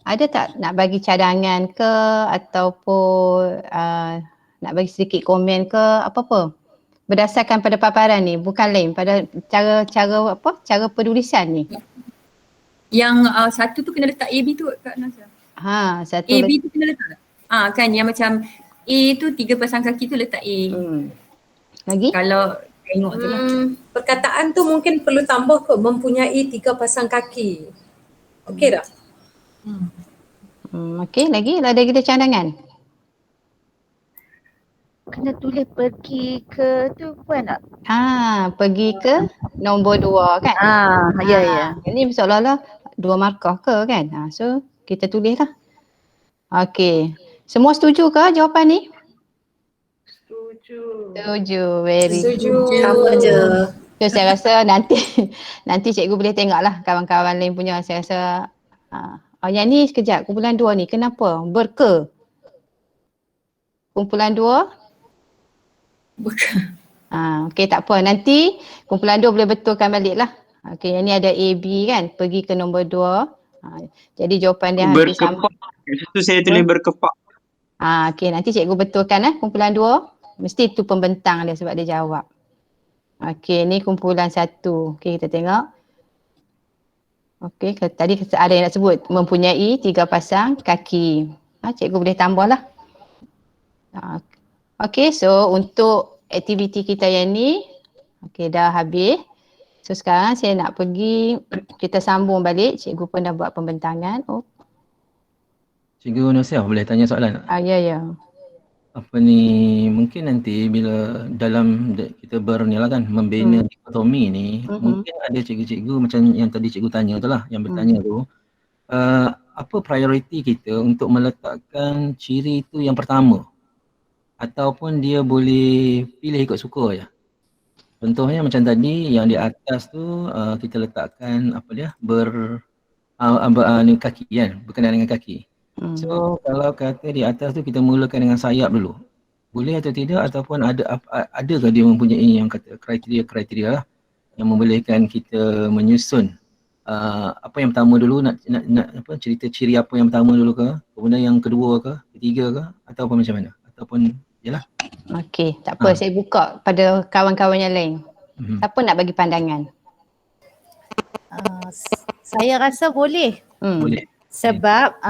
Ada tak nak bagi cadangan ke ataupun nak bagi sedikit komen ke apa-apa? Berdasarkan pada paparan ni, bukan lain pada cara penulisan ni. Yang satu tu kena letak AB tu Kak Nasya. Satu AB tu kena letak tak? Kan yang macam A tu 3 pasang kaki tu letak A. Lagi? Kalau tengok tu lah. Perkataan tu mungkin perlu tambah kot, mempunyai 3 pasang kaki. Okey tak? Okey, lagi ada kita cadangan? Kena tulis pergi ke tu bukan tak? Pergi ke nombor 2 kan? Ya. Ini seolah-olah 2 markah ke kan? So kita tulis lah. Okey. Semua setuju ke jawapan ni? Setuju. Very Setuju. good. Sama je. So saya rasa nanti cikgu boleh tengok lah kawan-kawan lain punya. Saya rasa yang ni sekejap, kumpulan 2 ni kenapa? Berke. Kumpulan 2? Okey, tak apa. Nanti kumpulan 2 boleh betulkan balik lah. Okey, yang ni ada A, B kan. Pergi ke nombor 2. Jadi jawapan dia hampir sama. Itu saya tulis berkepak. Okey, nanti cikgu betulkan kumpulan 2. Mesti tu pembentang dia sebab dia jawab. Okey, ni kumpulan 1. Okey, kita tengok. Okey, tadi ada yang nak sebut mempunyai 3 pasang kaki. Cikgu boleh tambah lah. Okey, so untuk aktiviti kita yang ni, okey dah habis. So sekarang saya nak pergi, kita sambung balik. Cikgu pun dah buat pembentangan. Cikgu Nusiah boleh tanya soalan tak? Ya. Apa ni, mungkin nanti bila dalam kita membina dikotomi ni, mungkin ada cikgu-cikgu macam yang tadi cikgu tanya tu lah, yang bertanya tu, apa prioriti kita untuk meletakkan ciri tu yang pertama? Ataupun dia boleh pilih ikut suka je. Contohnya macam tadi yang di atas tu kita letakkan kaki kan, berkenaan dengan kaki. So kalau kata di atas tu kita mulakan dengan sayap dulu. Boleh atau tidak, ataupun adakah dia mempunyai yang kata kriteria lah yang membolehkan kita menyusun apa yang pertama dulu, nak cerita ciri apa yang pertama dulu ke, kemudian yang kedua ke, ketiga ke, ataupun macam mana? Ataupun yalah. Okey, tak apa, saya buka pada kawan-kawan yang lain. Siapa nak bagi pandangan? Saya rasa boleh. Boleh. Sebab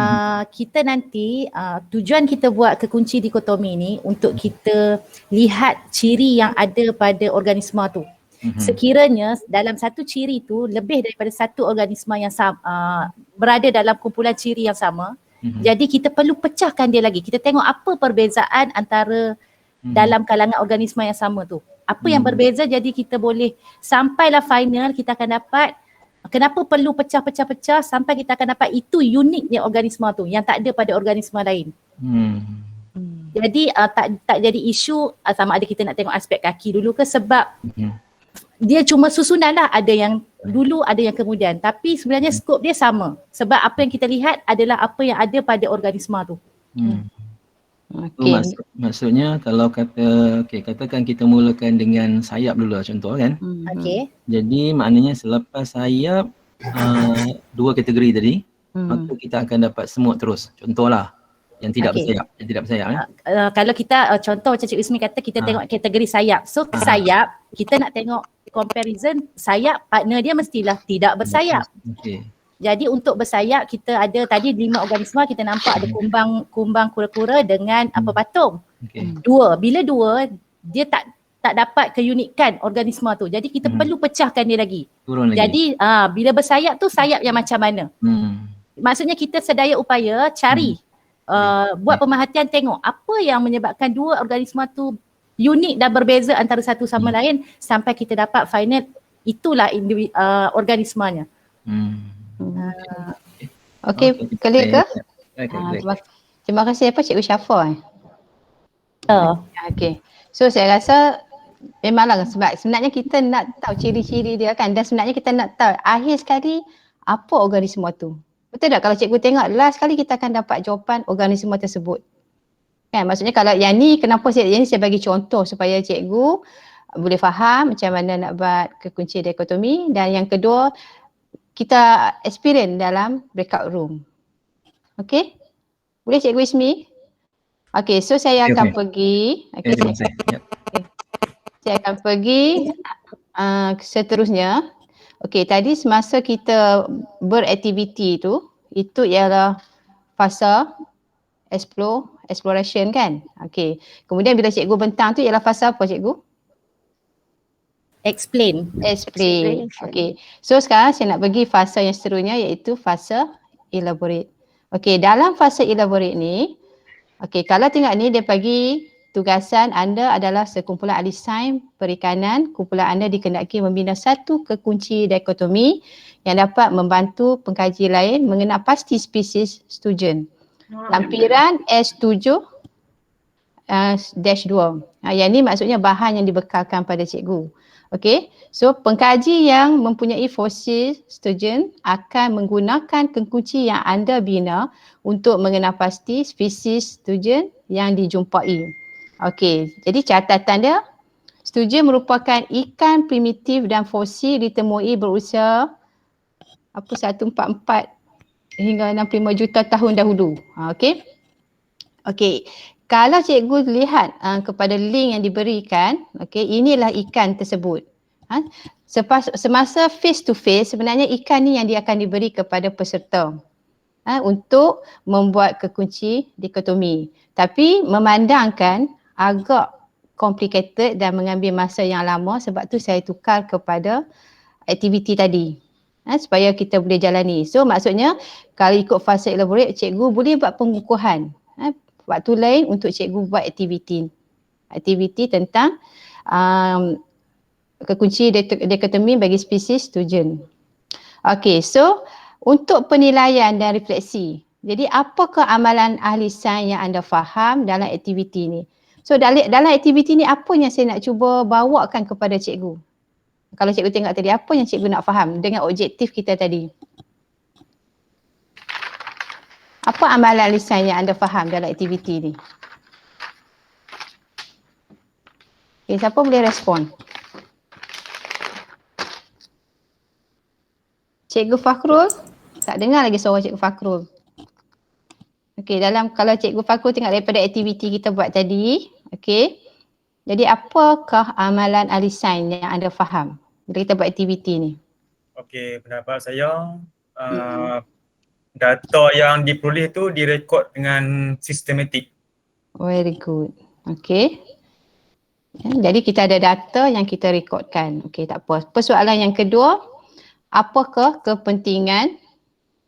kita nanti tujuan kita buat kekunci dikotomi ni untuk kita lihat ciri yang ada pada organisma tu. Sekiranya dalam satu ciri tu lebih daripada satu organisma yang sama, berada dalam kumpulan ciri yang sama, jadi kita perlu pecahkan dia lagi. Kita tengok apa perbezaan antara dalam kalangan organisma yang sama tu. Apa yang berbeza, jadi kita boleh sampailah final kita akan dapat kenapa perlu pecah-pecah sampai kita akan dapat itu uniknya organisma tu yang tak ada pada organisma lain. Jadi tak jadi isu sama ada kita nak tengok aspek kaki dulu ke, sebab dia cuma susunan lah, ada yang dulu ada yang kemudian, tapi sebenarnya skop dia sama sebab apa yang kita lihat adalah apa yang ada pada organisma tu. Maksudnya kalau katakan kita mulakan dengan sayap dulu lah, contoh kan. Jadi maknanya selepas sayap 2 kategori tadi, maka kita akan dapat semut terus. Contohlah yang tidak bersayap, kalau kita contoh macam Cik Ismi kata, kita tengok kategori sayap. So sayap kita nak tengok comparison, sayap partner dia mestilah tidak bersayap. Jadi untuk bersayap kita ada tadi 5 organisma, kita nampak ada kumbang kura-kura dengan patung. Bila dua dia tak dapat keunikan organisma tu. Jadi kita perlu pecahkan dia lagi. Jadi bila bersayap tu sayap yang macam mana? Maksudnya kita sedaya upaya cari buat pemerhatian, tengok apa yang menyebabkan 2 organisma tu unik dan berbeza antara satu sama lain sampai kita dapat final itulah organismanya. Okey, clear ke? Terima kasih Cikgu Syafa. Okey. So saya rasa memanglah sebab sebenarnya kita nak tahu ciri-ciri dia kan, dan sebenarnya kita nak tahu akhir sekali apa organisma tu. Betul tak? Kalau cikgu tengok last kali kita akan dapat jawapan organisma tersebut. Kan, maksudnya kalau yang ni kenapa saya bagi contoh supaya cikgu boleh faham macam mana nak buat kekunci dikotomi, dan yang kedua kita experience dalam breakout room. Okey? Boleh Cikgu Ismi? Okey, so saya akan pergi. Saya akan pergi seterusnya. Okey, tadi semasa kita beraktiviti tu, itu ialah fasa exploration kan? Okey. Kemudian bila cikgu bentang tu ialah fasa apa cikgu? Explain. Okey. So sekarang saya nak pergi fasa yang seterusnya iaitu fasa elaborate. Okey, dalam fasa elaborate ni, okey, kalau tengok ni dia bagi tugasan anda adalah sekumpulan ahli sains perikanan. Kumpulan anda dikehendaki membina satu kekunci dikotomi yang dapat membantu pengkaji lain mengenal pasti spesies student. Lampiran S7 -2. Yang ni maksudnya bahan yang dibekalkan pada cikgu. Okey, so pengkaji yang mempunyai fosil sturgeon akan menggunakan kekunci yang anda bina untuk mengenal pasti spesies sturgeon yang dijumpai. Okey, jadi catatan dia, sturgeon merupakan ikan primitif dan fosil ditemui berusia 144 hingga 65 juta tahun dahulu. Okey. Okey. Kalau cikgu lihat kepada link yang diberikan, okey, inilah ikan tersebut. Semasa face to face, sebenarnya ikan ni yang dia akan diberi kepada peserta untuk membuat kekunci dikotomi. Tapi memandangkan agak complicated dan mengambil masa yang lama, sebab tu saya tukar kepada aktiviti tadi. Supaya kita boleh jalani. So maksudnya kalau ikut fasa elaborate, cikgu boleh buat pengukuhan. Waktu lain untuk cikgu buat aktiviti. Aktiviti tentang kekunci dikotomi bagi spesies sturgeon. Okey, so untuk penilaian dan refleksi. Jadi apakah amalan ahli sains yang anda faham dalam aktiviti ni? So dalam aktiviti ni apa yang saya nak cuba bawakan kepada cikgu? Kalau cikgu tengok tadi, apa yang cikgu nak faham dengan objektif kita tadi? Apa amalan ahli sains yang anda faham dalam aktiviti ni? Okay, siapa boleh respon? Cikgu Fakhrul? Tak dengar lagi suara Cikgu Fakhrul. Okey, kalau Cikgu Fakhrul tengok daripada aktiviti kita buat tadi, okey. Jadi apakah amalan ahli sains yang anda faham bila kita buat aktiviti ni? Okey, pendapat saya data yang diperoleh tu direkod dengan sistematik. Very good. Okey. Jadi kita ada data yang kita rekodkan. Okey, tak apa. Persoalan yang kedua, apakah kepentingan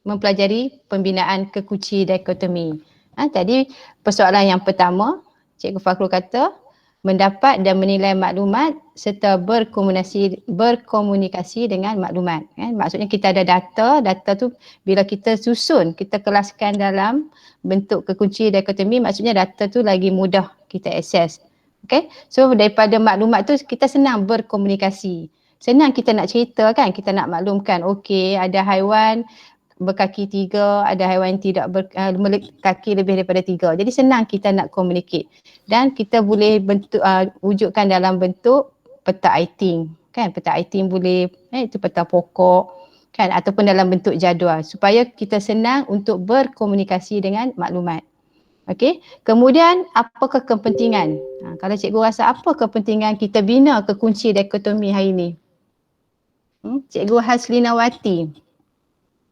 mempelajari pembinaan kekunci dikotomi? Tadi persoalan yang pertama, Cikgu Fakhrul kata mendapat dan menilai maklumat serta berkomunikasi dengan maklumat. Maksudnya kita ada data tu bila kita susun, kita kelaskan dalam bentuk kekunci dikotomi, maksudnya data tu lagi mudah kita akses. Okay? So daripada maklumat tu kita senang berkomunikasi. Senang kita nak cerita kan, kita nak maklumkan okey ada haiwan berkaki 3, ada haiwan tidak berkaki lebih daripada 3. Jadi senang kita nak communicate. Dan kita boleh wujudkan dalam bentuk peta iting. Kan peta iting boleh, itu peta pokok kan, ataupun dalam bentuk jadual supaya kita senang untuk berkomunikasi dengan maklumat. Okey. Kemudian apakah kepentingan? Kalau cikgu rasa apa kepentingan kita bina kekunci dikotomi hari ini? Cikgu Haslinawati.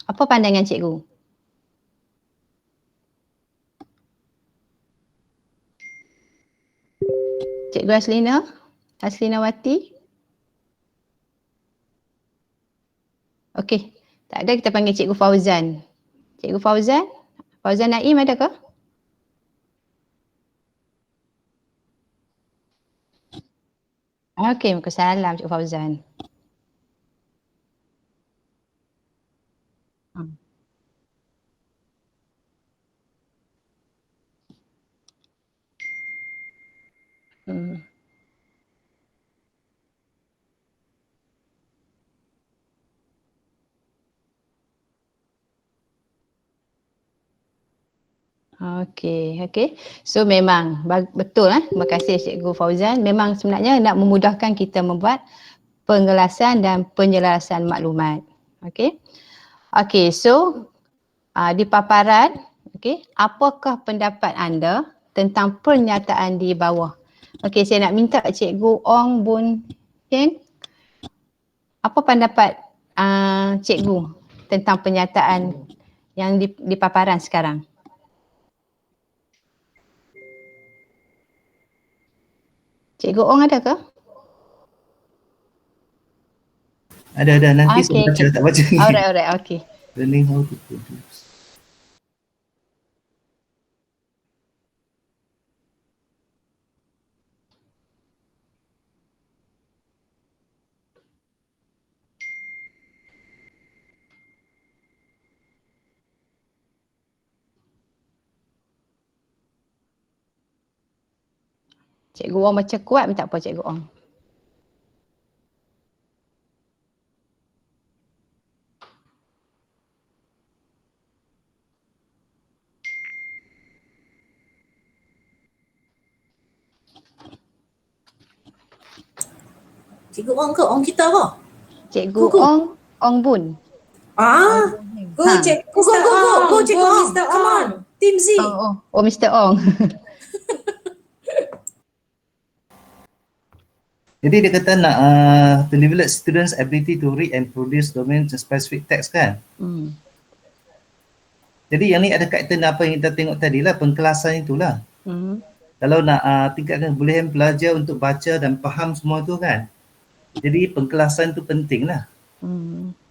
Apa pandangan cikgu? Cikgu Haslinawati? Okey, tak ada, kita panggil Cikgu Fauzan. Cikgu Fauzan? Fauzan Naim ada ke? Okey, Waalaikumsalam Cikgu Fauzan. Okey. So memang betul terima kasih Cikgu Fauzan. Memang sebenarnya nak memudahkan kita membuat pengelasan dan penyelarasan maklumat. Okey. Okey, so di paparan, okey, apakah pendapat anda tentang pernyataan di bawah? Okey, saya nak minta Cikgu Ong Boon Heng, apa pendapat cikgu tentang pernyataan yang di paparan sekarang? Cikgu Ong ada ke? Ada. Nanti saya tak baca ni. Alright, okay. Learning how to produce. Cikgu Ong macam kuat pun tak apa Cikgu Ong. Cikgu Ong ke? Ong kita ke? Cikgu Ong Bun. Go Cikgu Ong. Go Cikgu Ong. Come on. Team Z. Oh Mr. Ong. Jadi dia kata nak to develop students ability to read and produce domain specific text kan. Jadi yang ni ada kaitan apa yang kita tengok tadi lah, pengkelasan itulah. Kalau nak tingkatkan kebolehan pelajar untuk baca dan faham semua tu kan. Jadi pengkelasan tu penting lah.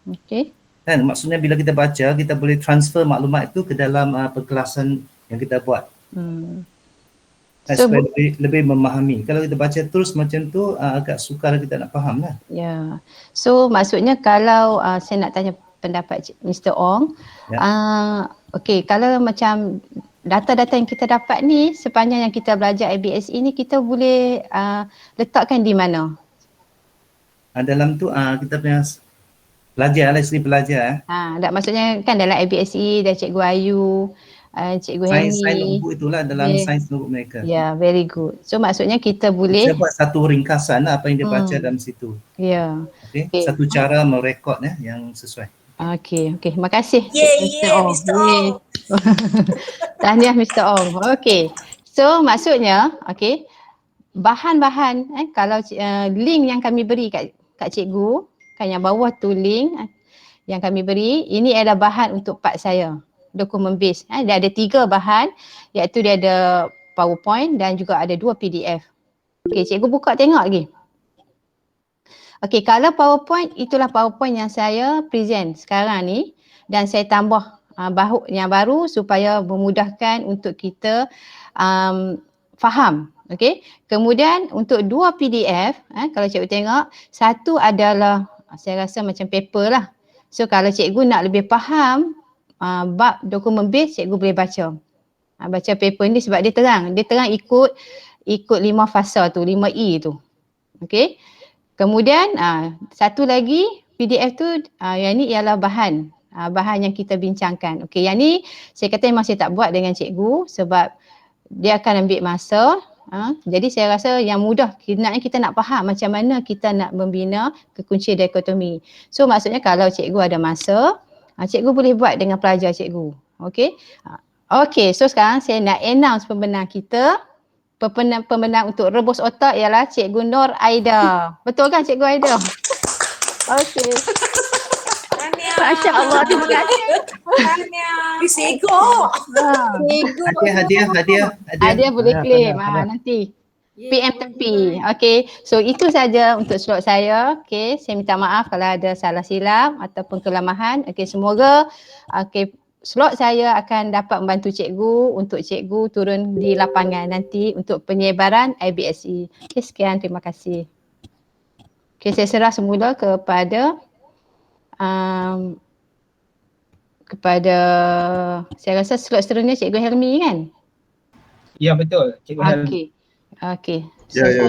Okay. Kan maksudnya bila kita baca, kita boleh transfer maklumat itu ke dalam pengkelasan yang kita buat. Supaya lebih memahami. Kalau kita baca terus macam tu agak sukar kita nak faham lah. Ya. So maksudnya kalau saya nak tanya pendapat Mr. Ong. Okey, kalau macam data-data yang kita dapat ni sepanjang yang kita belajar IBSE ni kita boleh letakkan di mana? Dalam tu kita punya pelajar lah, isteri pelajar. Tak, maksudnya kan dalam IBSE dan Cikgu Ayu, Cikgu Henry. Sains notebook itulah dalam sains notebook mereka. Ya, very good. So maksudnya kita boleh saya buat satu ringkasan lah apa yang dia baca dalam situ. Ya. Okay. Satu cara merekod yang sesuai. Okey, terima kasih. Mr. Ong. Tahniah Mr. Ong. Okey. So maksudnya, bahan-bahan kalau link yang kami beri kat cikgu, kan yang bawah tu link yang kami beri, ini adalah bahan untuk part saya, dokumen base. Dia ada 3 bahan, iaitu dia ada PowerPoint dan juga ada 2 PDF. Okey, cikgu buka tengok lagi. Okey, kalau PowerPoint, itulah PowerPoint yang saya present sekarang ni dan saya tambah yang baru supaya memudahkan untuk kita faham. Okey. Kemudian untuk 2 PDF, kalau cikgu tengok, satu adalah saya rasa macam paper lah. So kalau cikgu nak lebih faham bab dokumen base, cikgu boleh baca. Baca paper ni sebab dia terang. Dia terang ikut 5 fasa tu, 5E tu. Okey. Kemudian satu lagi PDF tu yang ni ialah bahan yang kita bincangkan. Okey, yang ni saya kata memang saya tak buat dengan cikgu sebab dia akan ambil masa. Jadi saya rasa yang mudah kita nak faham macam mana kita nak membina kekunci dikotomi. So maksudnya kalau cikgu ada masa, cikgu boleh buat dengan pelajar cikgu. Okey. Okey, so sekarang saya nak announce pemenang kita. Pemenang untuk rebus otak ialah Cikgu Nur Aida. Betul kan Cikgu Aida? Okey. Masya Allah, terima kasih. Hadiah boleh claim nanti. PM tepi. Okey. So itu saja untuk slot saya. Okey, saya minta maaf kalau ada salah silap ataupun kelemahan. Okey, semoga slot saya akan dapat membantu cikgu untuk cikgu turun di lapangan nanti untuk penyebaran IBSE. Okey, sekian, terima kasih. Okey, saya serah semula kepada saya rasa slot seterusnya Cikgu Helmi kan? Ya betul, Cikgu Helmi. Okey. Ya, saya.